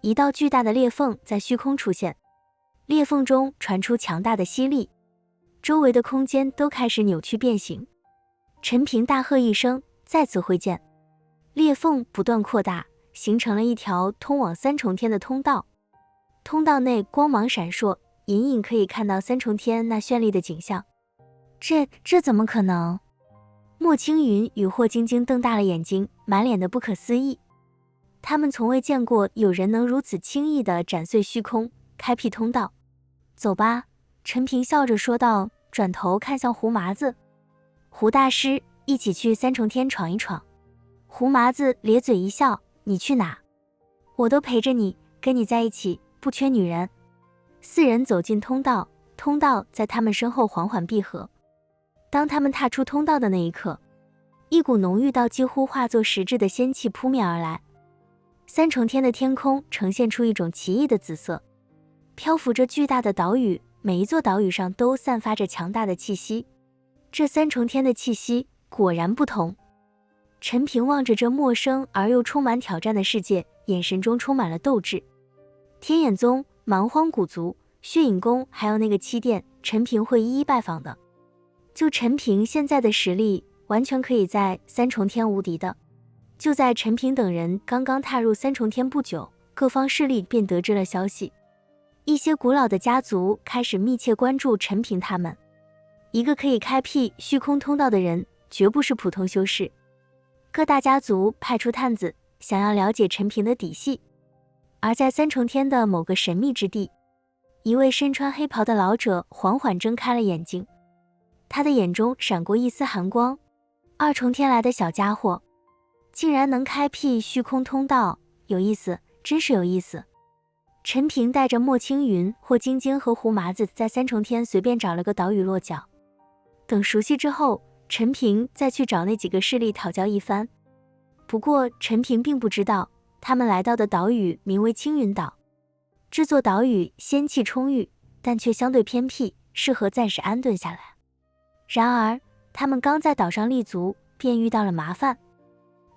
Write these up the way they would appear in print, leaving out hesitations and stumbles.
一道巨大的裂缝在虚空出现，裂缝中传出强大的吸力，周围的空间都开始扭曲变形。陈平大喝一声，再次挥剑，裂缝不断扩大，形成了一条通往三重天的通道。通道内光芒闪烁，隐隐可以看到三重天那绚丽的景象。这怎么可能？莫青云与霍晶晶瞪大了眼睛，满脸的不可思议。他们从未见过有人能如此轻易地斩碎虚空，开辟通道。走吧，陈平笑着说道，转头看向胡麻子。胡大师，一起去三重天闯一闯。胡麻子咧嘴一笑，你去哪？我都陪着你，跟你在一起，不缺女人。四人走进通道，通道在他们身后缓缓闭合。当他们踏出通道的那一刻，一股浓郁到几乎化作实质的仙气扑面而来。三重天的天空呈现出一种奇异的紫色，漂浮着巨大的岛屿，每一座岛屿上都散发着强大的气息。这三重天的气息果然不同。陈平望着这陌生而又充满挑战的世界，眼神中充满了斗志。天眼宗、蛮荒古族、血影宫还有那个七殿，陈平会一一拜访的。就陈平现在的实力，完全可以在三重天无敌的。就在陈平等人刚刚踏入三重天不久，各方势力便得知了消息。一些古老的家族开始密切关注陈平他们。一个可以开辟虚空通道的人，绝不是普通修士。各大家族派出探子，想要了解陈平的底细。而在三重天的某个神秘之地，一位身穿黑袍的老者缓缓睁开了眼睛，他的眼中闪过一丝寒光。二重天来的小家伙，竟然能开辟虚空通道，有意思，真是有意思。陈平带着莫青云、霍晶晶和胡麻子在三重天随便找了个岛屿落脚，等熟悉之后，陈平再去找那几个势力讨教一番。不过陈平并不知道，他们来到的岛屿名为青云岛。这座岛屿仙气充裕，但却相对偏僻，适合暂时安顿下来。然而他们刚在岛上立足，便遇到了麻烦。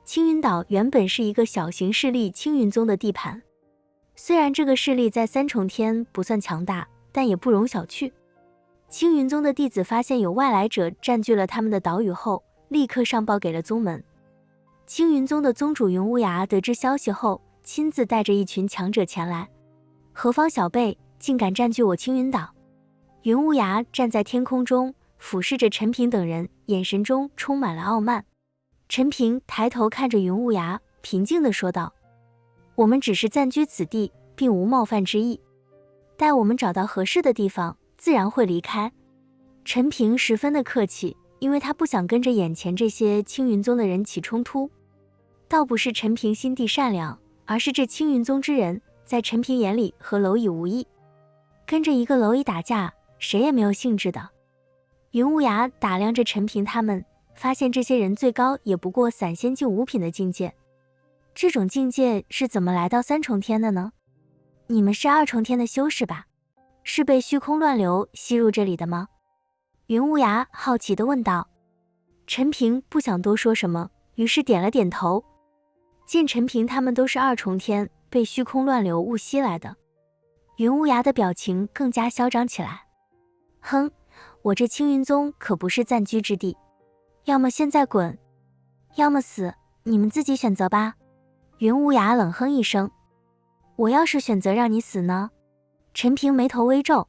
青云岛原本是一个小型势力青云宗的地盘，虽然这个势力在三重天不算强大，但也不容小觑。青云宗的弟子发现有外来者占据了他们的岛屿后，立刻上报给了宗门。青云宗的宗主云无涯得知消息后，亲自带着一群强者前来。何方小辈，竟敢占据我青云岛？云无涯站在天空中，俯视着陈平等人，眼神中充满了傲慢。陈平抬头看着云无涯，平静地说道：我们只是暂居此地，并无冒犯之意，待我们找到合适的地方，自然会离开。陈平十分的客气，因为他不想跟着眼前这些青云宗的人起冲突。倒不是陈平心地善良，而是这青云宗之人在陈平眼里和蝼蚁无异，跟着一个蝼蚁打架，谁也没有兴致的。云无涯打量着陈平他们，发现这些人最高也不过散仙境5品的境界。这种境界是怎么来到三重天的呢？你们是二重天的修士吧？是被虚空乱流吸入这里的吗？云无涯好奇地问道。陈平不想多说什么，于是点了点头。见陈平他们都是二重天被虚空乱流误吸来的，云无涯的表情更加嚣张起来。哼，我这青云宗可不是暂居之地，要么现在滚，要么死，你们自己选择吧。云无涯冷哼一声。我要是选择让你死呢？陈平眉头微皱。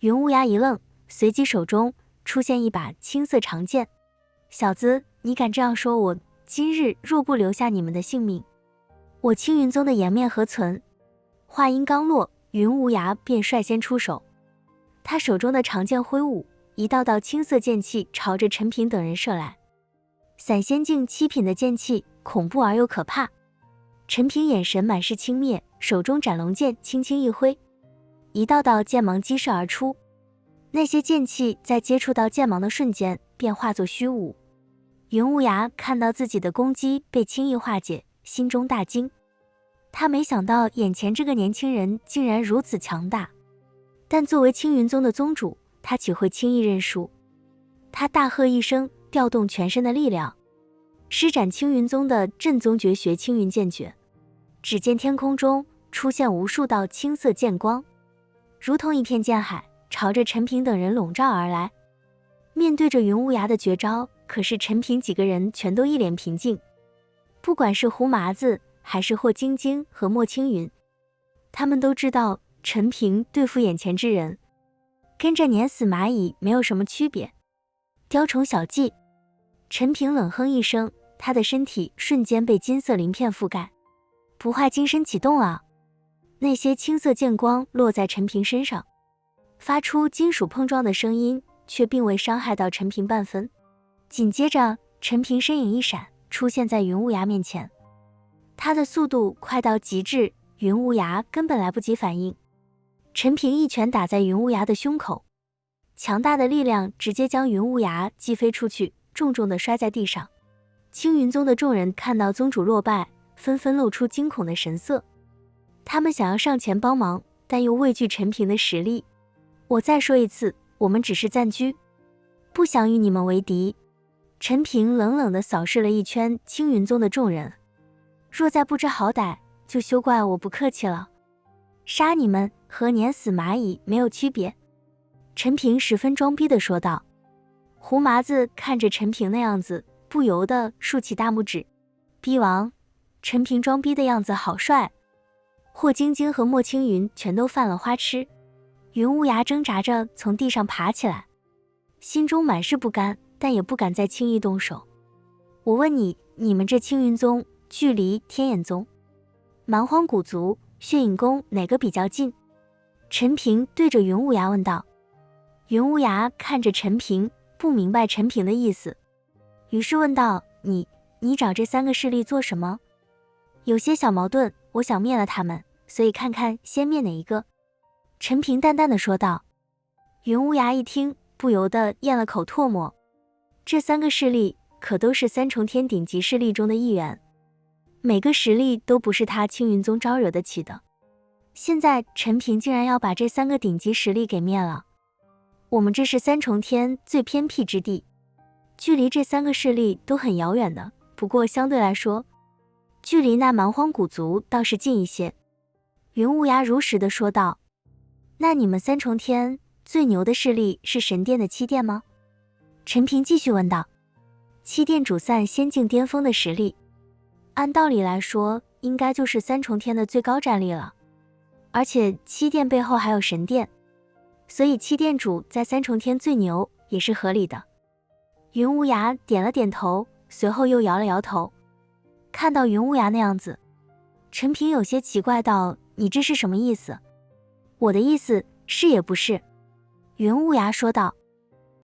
云无涯一愣，随即手中出现一把青色长剑。小子，你敢这样说我，今日若不留下你们的性命，我青云宗的颜面何存？话音刚落，云无涯便率先出手。他手中的长剑挥舞，一道道青色剑气朝着陈平等人射来。散仙境7品的剑气恐怖而又可怕。陈平眼神满是轻蔑，手中斩龙剑轻轻一挥，一道道剑芒激射而出。那些剑气在接触到剑芒的瞬间便化作虚无。云无涯看到自己的攻击被轻易化解，心中大惊。他没想到眼前这个年轻人竟然如此强大，但作为青云宗的宗主，他岂会轻易认输？他大喝一声，调动全身的力量，施展青云宗的镇宗绝学青云剑诀。只见天空中出现无数道青色剑光，如同一片剑海，朝着陈平等人笼罩而来。面对着云无涯的绝招，可是陈平几个人全都一脸平静。不管是胡麻子，还是霍晶晶和莫青云，他们都知道陈平对付眼前之人，跟着碾死蚂蚁没有什么区别。雕虫小技。陈平冷哼一声，他的身体瞬间被金色鳞片覆盖。不坏金身启动了。那些青色剑光落在陈平身上，发出金属碰撞的声音，却并未伤害到陈平半分。紧接着，陈平身影一闪，出现在云无涯面前。他的速度快到极致，云无涯根本来不及反应。陈平一拳打在云无涯的胸口，强大的力量直接将云无涯击飞出去，重重地摔在地上。青云宗的众人看到宗主落败，纷纷露出惊恐的神色。他们想要上前帮忙，但又畏惧陈平的实力。我再说一次，我们只是暂居，不想与你们为敌。陈平冷冷地扫视了一圈青云宗的众人，若再不知好歹，就休怪我不客气了。杀你们和碾死蚂蚁没有区别。陈平十分装逼地说道。胡麻子看着陈平那样子，不由得竖起大拇指。逼王，陈平装逼的样子好帅。霍晶晶和莫青云全都犯了花痴。云无涯挣扎着从地上爬起来，心中满是不甘，但也不敢再轻易动手。我问你，你们这青云宗距离天眼宗、蛮荒古族、血影宫哪个比较近？陈平对着云无涯问道。云无涯看着陈平，不明白陈平的意思，于是问道：你找这三个势力做什么？有些小矛盾，我想灭了他们，所以看看先灭哪一个。陈平淡淡的说道。云无涯一听，不由得咽了口唾沫。这三个势力可都是三重天顶级势力中的一员，每个实力都不是他青云宗招惹得起的。现在陈平竟然要把这三个顶级实力给灭了。我们这是三重天最偏僻之地，距离这三个势力都很遥远的，不过相对来说，距离那蛮荒古族倒是近一些。云无涯如实的说道。那你们三重天最牛的势力是神殿的七殿吗？陈平继续问道。七殿主散仙境巅峰的实力，按道理来说应该就是三重天的最高战力了，而且七殿背后还有神殿，所以七殿主在三重天最牛也是合理的。云无涯点了点头，随后又摇了摇头。看到云无涯那样子，陈平有些奇怪道：你这是什么意思？我的意思是也不是。云无涯说道。